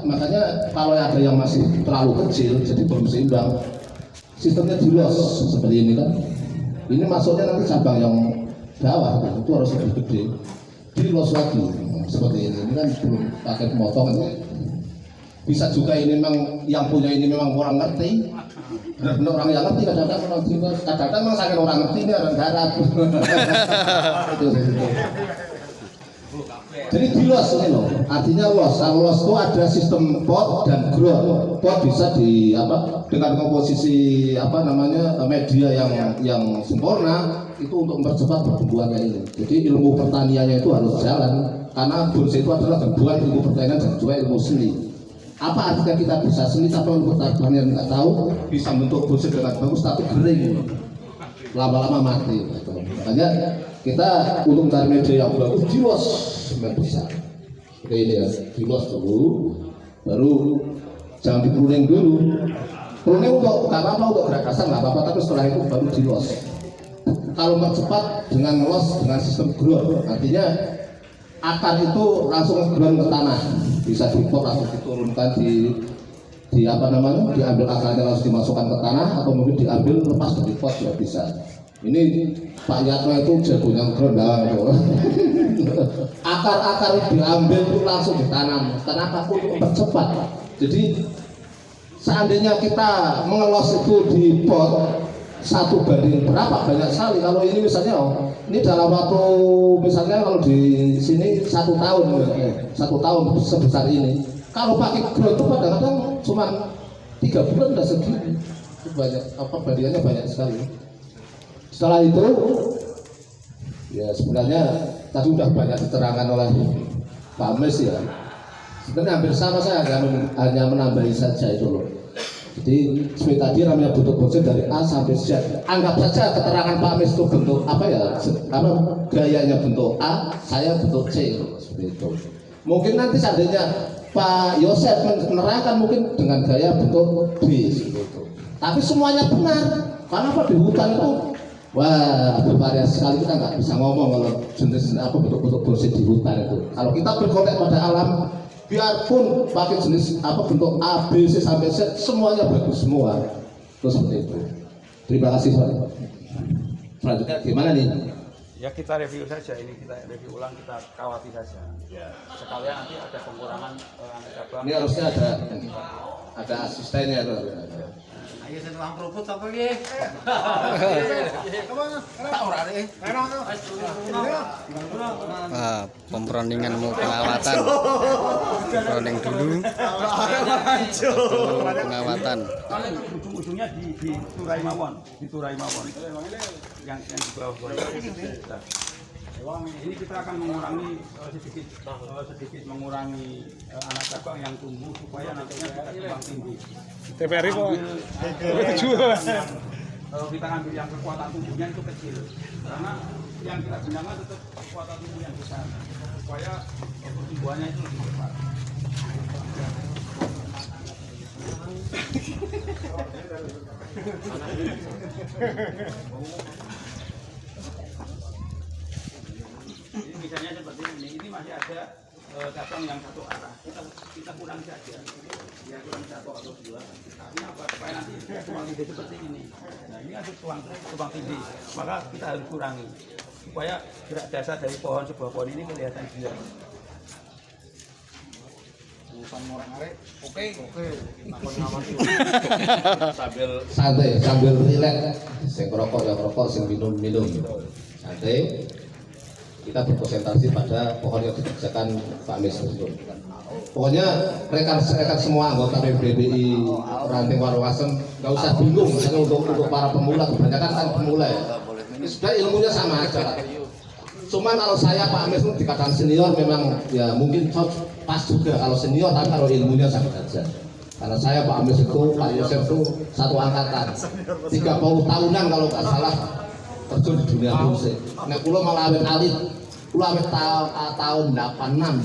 makanya kalau ada yang masih terlalu kecil jadi belum seimbang, sistemnya di los seperti ini kan. Ini masuknya nanti cabang yang bawah itu harus lebih gede, di los lagi seperti ini. Ini kan belum pakai pemotongan. Bisa juga ini memang yang punya ini memang kurang ngerti. Benar-benar orang yang ngerti kadang-kadang memang sakit orang ngerti ini orang darat. Jadi di los ini loh, artinya los. Kalau los itu ada sistem pot dan ground. Pot bisa di apa dengan komposisi apa namanya media yang sempurna itu untuk mempercepat pertumbuhannya ini. Jadi ilmu pertaniannya itu harus jalan karena bonsai itu adalah gabungan ilmu pertanian dan juga ilmu seni. Apa artinya kita bisa seni tapi ilmu pertanian nggak tahu bisa bentuk bonsai dengan bagus tapi kering, lama-lama mati. Gitu. Makanya kita untuk mencari media yang bagus di los sebenarnya bisa. Oke ini ya, di los dulu, baru jangan dipruning dulu. Pruning untuk nggak apa-apa, untuk gerak kasar nggak apa-apa, tapi setelah itu baru di los. Kalau mempercepat dengan los dengan sistem ground, artinya akar itu langsung ground ke tanah, bisa dipot langsung diturunkan di apa namanya, diambil akarnya langsung dimasukkan ke tanah atau mungkin diambil lepas dari pot juga bisa. Ini Pak Yatno itu jagonya gerondang itu. Akar-akar diambil itu langsung ditanam. Kenapa? Untuk mempercepat. Jadi seandainya kita mengelos itu di pot 1 banding berapa banyak sekali. Kalau ini misalnya, ini dalam waktu misalnya kalau di sini 1 tahun, 1 tahun sebesar ini. Kalau pakai ground itu kadang-kadang cuma 3 bulan sudah segini. Itu banyak apa bandingannya banyak sekali. Setelah itu, ya sebenarnya tadi sudah banyak diterangkan oleh Pak Mes ya. Sebenarnya hampir sama, saya hanya menambahi saja itu loh. Jadi seperti tadi namanya bentuk bonsai dari A sampai Z. Anggap saja keterangan Pak Mes itu bentuk apa ya? Apa gayanya bentuk A, saya bentuk C loh, seperti itu. Mungkin nanti seandainya Pak Yosef menerangkan mungkin dengan gaya bentuk B seperti itu. Tapi semuanya benar. Karena apa di hutan itu? Wah, bervariasi sekali, kita nggak bisa ngomong kalau jenis apa bentuk-bentuk bonsai di hutan itu. Kalau kita berkontak pada alam, biarpun pakai jenis apa bentuk A, B, C sampai Z, semuanya bagus semua. Terus seperti itu. Terima kasih Pak. Selanjutnya gimana nih? Ya kita review saja, ini kita review ulang, kita kawati saja. Ya. Sekalian nanti ada pengurangan cabang. Ini harusnya ada asistennya tuh. Ayo saya tuang kerupuk apa ya? Pemperundingan mau pengawatan. Perunding dulu. Pengawatan. Ujung-ujungnya di Turai Mawon, yang di bawah. Ini kita akan mengurangi sedikit mengurangi anak cabang yang tumbuh supaya nantinya kita kembang tinggi. TPRI kok Kalau kita ambil yang kekuatan tumbuhnya itu kecil, karena yang kita gunakan tetap kekuatan tumbuh yang besar supaya pertumbuhannya itu lebih cepat. Ini misalnya seperti ini masih ada cabang yang satu arah, kita kurang saja, ya kurang 1 atau 2. Tapi apa supaya nanti tuang tindih seperti ini. Nah ini ada tuang tindih, maka kita harus kurangi supaya gerak dasar dari pohon sebuah pohon ini kelihatan jelas. Oke. Sambil santai, sambil rileks. Sing rokok ya rokok, sing minum. Santai. Kita berkonsentrasi pada pohon yang dikerjakan Pak Mes tersebut. Pokoknya rekan semua anggota PBBI Ranting Waruasem nggak usah bingung, misalnya untuk para pemula, kebanyakan kan pemula ya. Ini sudah ilmunya sama aja. Cuman kalau saya Pak Mes itu dikatakan senior memang ya mungkin pas juga kalau senior, tapi kalau ilmunya sama aja. Karena saya Pak Mes itu, Pak Yosef itu satu angkatan, 30 tahunan kalau nggak salah terjun di dunia bonsai. Nah, pulau malah awet alit, pulau awet tahun 86.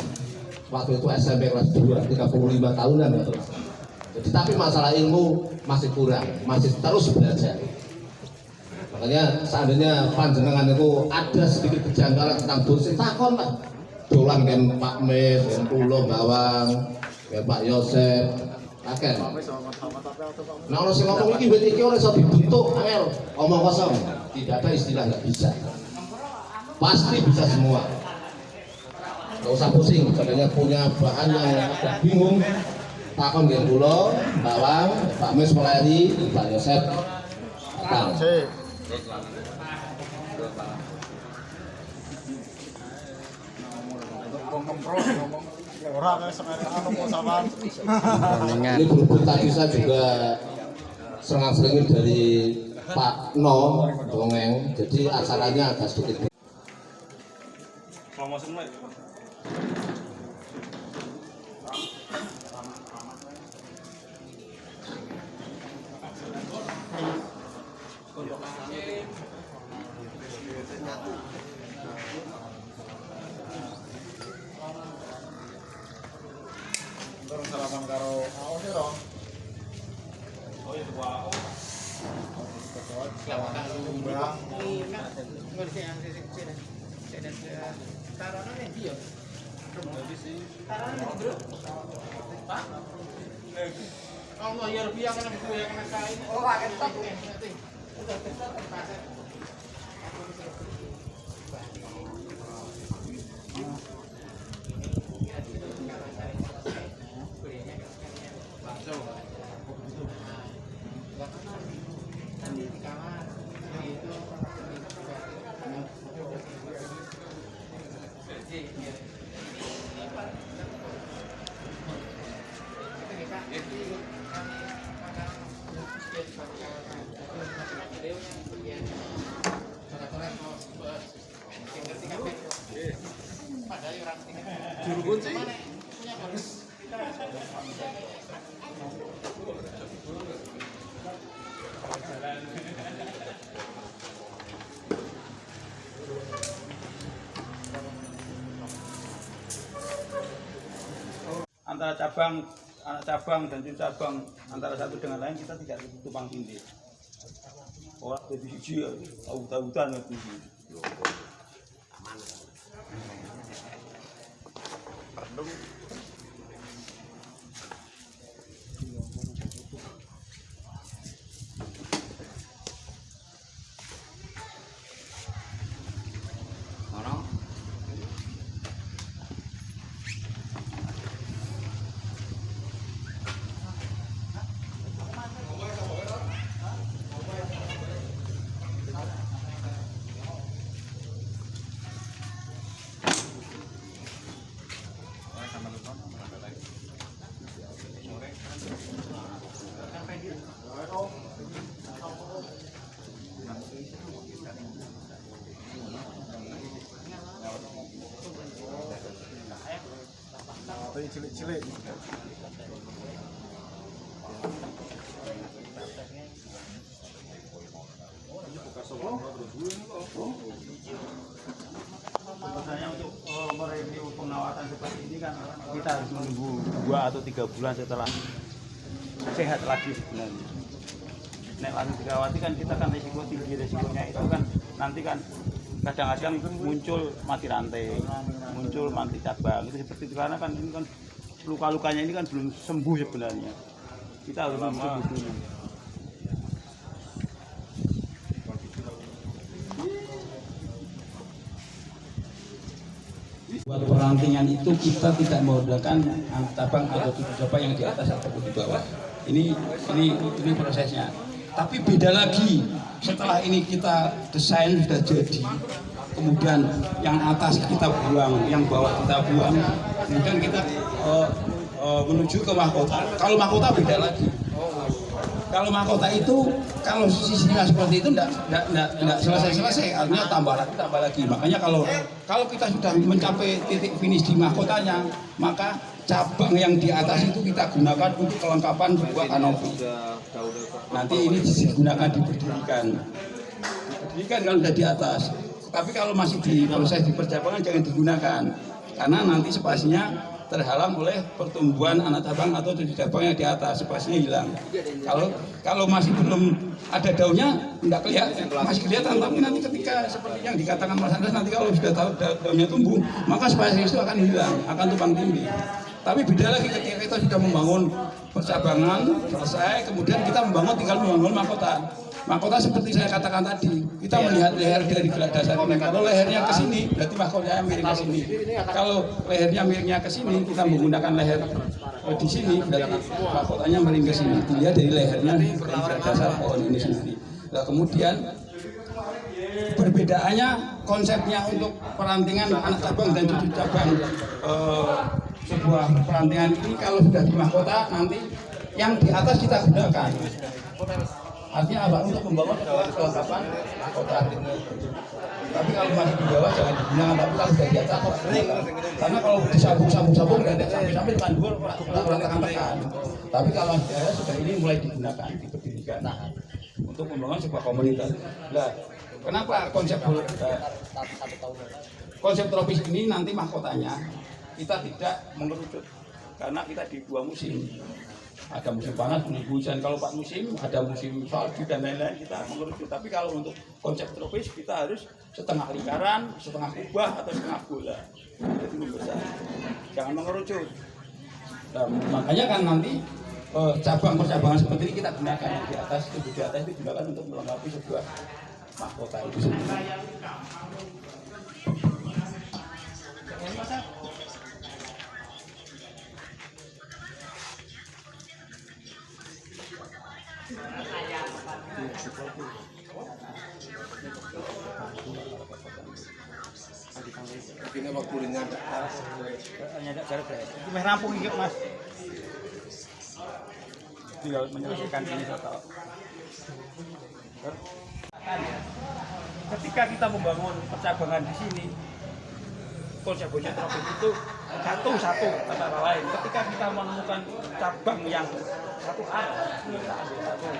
Waktu itu SMP kelas 2, 35 tahunan ya. Jadi tapi masalah ilmu masih kurang, masih terus belajar. Makanya seandainya panjenengan itu ada sedikit kejanggalan tentang bonsai, takon lah. Dolan kan Pak Mes, pulau bawang, ya Pak Yosep, akeh. Nah ono sing ngomong iki wit iki ora iso dibentuk, angel. Omong kosong, tidak ada istilah nggak bisa. Pasti bisa semua. Nggak usah pusing, sebenarnya punya bahan yang agak bingung. Takon nggih kula, Bawang, Pak Mes Meleri, Pak Yosep. Kang. Peroningan. Ini berhubung tadi saya juga serang-serangin dari Pak No dongeng, jadi acaranya agak sedikit. Salaman karo aos ya dong. Oh itu wow. Allah ya rupiah kan aku yang kain. Oh, akan top. Udah ketok pasar. Jurubun sih. Antara cabang, anak cabang dan cucu cabang antara satu dengan lain kita tidak tumpang tindih. Orang jadi siji tahu-tahuan itu. Cilik-cilik. Biasanya untuk mereview pengawasan seperti ini kan kita harus menunggu 2 atau 3 bulan setelah sehat lagi sebenarnya. Nek langsung dirawati kan kita kan risiko tinggi, risikonya itu kan nanti kan kadang-kadang muncul mati rantai, muncul mati cabang itu seperti itu karena kan ini kan luka-lukanya ini kan belum sembuh sebenarnya. Kita harus sembuh dulu. Buat perantingan itu kita tidak menggunakan cabang atau tujuh cabang yang di atas ataupun di bawah. Ini prosesnya. Tapi beda lagi setelah ini kita desain sudah jadi, kemudian yang atas kita buang, yang bawah kita buang, kemudian kita menuju ke mahkota. Kalau mahkota beda lagi. Kalau mahkota itu kalau sisinya seperti itu enggak selesai, artinya tambah lagi. Makanya kalau kita sudah mencapai titik finish di mahkotanya, maka cabang yang di atas itu kita gunakan untuk kelengkapan sebuah kanopi. Nanti ini digunakan diberdirikan kalau sudah di atas. Tapi kalau masih di proses di percabangan jangan digunakan, karena nanti spasinya terhalang oleh pertumbuhan anak cabang atau tujuh cabang yang di atas, spasinya hilang. Kalau masih belum ada daunnya, tidak kelihatan, masih kelihatan. Tapi nanti ketika seperti yang dikatakan Mas Andres, nanti kalau sudah tahu daunnya tumbuh, maka spasi itu akan hilang, akan tumpang tindih. Tapi beda lagi ketika kita sudah membangun percabangan selesai, kemudian kita tinggal membangun mahkota. Mahkota seperti saya katakan tadi, kita melihat leher dari gerak dasar ini. Kalau lehernya ke sini, berarti mahkotanya miring ke sini. Kalau lehernya miringnya ke sini, kita menggunakan leher di sini, berarti mahkotanya miring ke sini. Dilihat dari lehernya dari gerak dasar pohon ini sendiri. Nah, kemudian perbedaannya konsepnya untuk perantingan anak cabang dan cucu cabang sebuah perantingan ini kalau sudah di mahkota nanti yang di atas kita gunakan. Artinya apa? Untuk membawa kelengkapan mahkota. Tapi kalau masih di bawah jangan digunakan, tapi kalau sudah di atas karena kalau disambung-sambung dan sampai dengan dua orang tekan. Tapi kalau di atas sudah ini mulai digunakan, diberdirikan untuk membangun sebuah komunitas. Nah, kenapa konsep tropis ini nanti mahkotanya kita tidak mengerucut karena kita di 2 musim. Ada musim panas, musim hujan. Kalau 4 musim, ada musim salju dan lain-lain kita mengerucut. Tapi kalau untuk konsep tropis kita harus setengah lingkaran, setengah kubah atau setengah bola. Jadi membesar. Jangan mengerucut. Nah, makanya kan nanti cabang-percabangan seperti ini kita gunakan yang di atas itu digunakan untuk melengkapi sebuah mahkota itu sendiri. Ini waktu ringan. Nyandak jarak itu meh rampung iki Mas. Tinggal menyelesaikan ini atau ketika kita membangun percabangan di sini konsep tropis itu satu antara lain. Ketika kita menemukan cabang yang satu arah, kita ambil satu.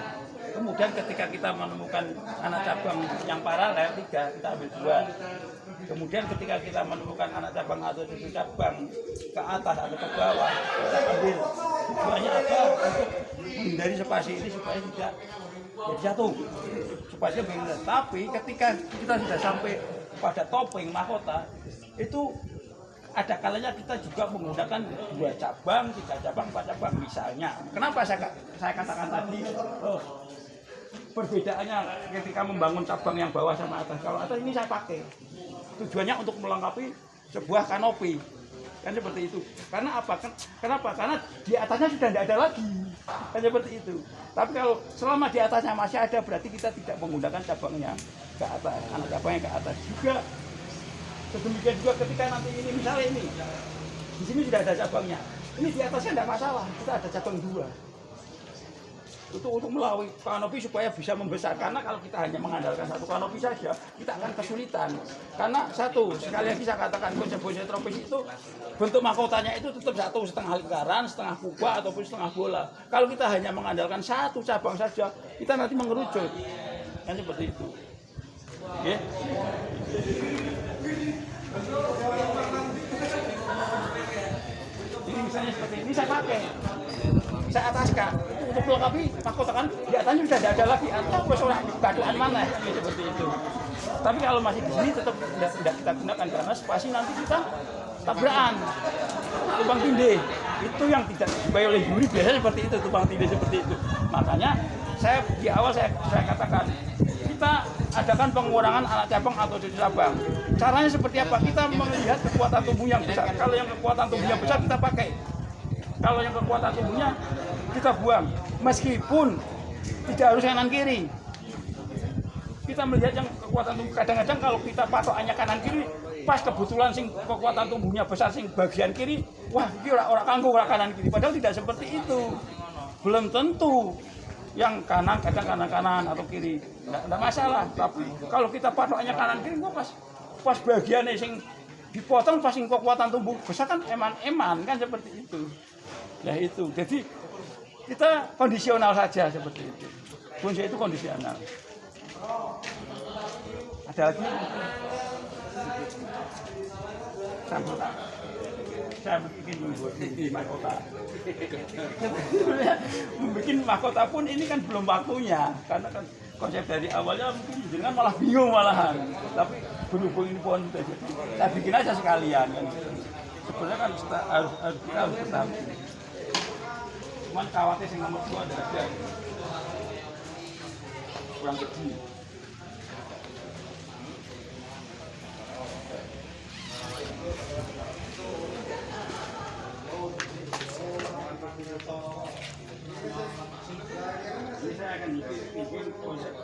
Kemudian ketika kita menemukan anak cabang yang paralel 3, kita ambil 2. Kemudian ketika kita menemukan anak cabang atau cucu cabang ke atas atau ke bawah, kita ambil. Tujuannya apa? Untuk menghindari spasi ini supaya tidak jadi jatuh. Supaya benar. Tapi ketika kita sudah sampai pada topping mahkota, itu ada kalanya kita juga menggunakan 2 cabang, 3 cabang, 4 cabang misalnya. Kenapa saya katakan tadi perbedaannya ketika membangun cabang yang bawah sama atas. Kalau atas ini saya pakai tujuannya untuk melengkapi sebuah kanopi, kan seperti itu. Karena apa? Kenapa? Karena di atasnya sudah tidak ada lagi, kan seperti itu. Tapi kalau selama di atasnya masih ada, berarti kita tidak menggunakan cabangnya ke atas, anak cabangnya ke atas juga. Demikian juga ketika nanti ini misalnya ini di sini sudah ada cabangnya, ini di atasnya tidak masalah, kita ada cabang 2 itu untuk melalui kanopi supaya bisa membesar. Karena kalau kita hanya mengandalkan satu kanopi saja, kita akan kesulitan. Karena satu, sekali lagi saya katakan konsep tropis itu bentuk mahkotanya itu tetap satu, setengah lingkaran, setengah kubah ataupun setengah bola. Kalau kita hanya mengandalkan satu cabang saja, kita nanti mengerucut, kan seperti itu. Oke? Ini misalnya seperti ini saya pakai, saya ataskan untuk melengkapi mahkota, kan di atasnya sudah tidak ada lagi, atau pesoran baduan mana seperti itu. Tapi kalau masih di sini tetap tidak kita gunakan karena spasi nanti kita tabrakan, tumpang tindih itu yang tidak dibayar oleh juri, biasanya seperti itu, tumpang tindih seperti itu. Makanya saya di awal saya katakan kita adakan pengurangan anak cabang atau cucu cabang. Caranya seperti apa? Kita melihat kekuatan tubuh yang besar. Kalau yang kekuatan tubuhnya besar kita pakai. Kalau yang kekuatan tubuhnya kita buang. Meskipun tidak harus kanan kiri. Kita melihat yang kekuatan tubuh. Kadang-kadang kalau kita patokannya kanan kiri, pas kebetulan sing kekuatan tubuhnya besar sing bagian kiri, wah ini orang kanggo orang kanan kiri. Padahal tidak seperti itu. Belum tentu yang kanan kadang kanan atau kiri tidak masalah. Tapi kalau kita patokannya kanan kiri, pas bagiannya sing dipotong pas sing kekuatan tubuh besar kan eman kan seperti itu. Ya itu. Jadi kita kondisional saja seperti itu. Fungsi itu kondisional. Ada lagi? Saya bikin mahkota. Membikin mahkota pun ini kan belum waktunya, karena kan konsep dari awalnya mungkin dengan malah bingung malahan. Tapi berhubung ini pohon sudah jadi, saya bikin aja sekalian kan. sebenarnya kan kita harus bertahan. Cuman kawatnya yang nomor 2 ada kurang kecil. Jadi saya akan bikin konsep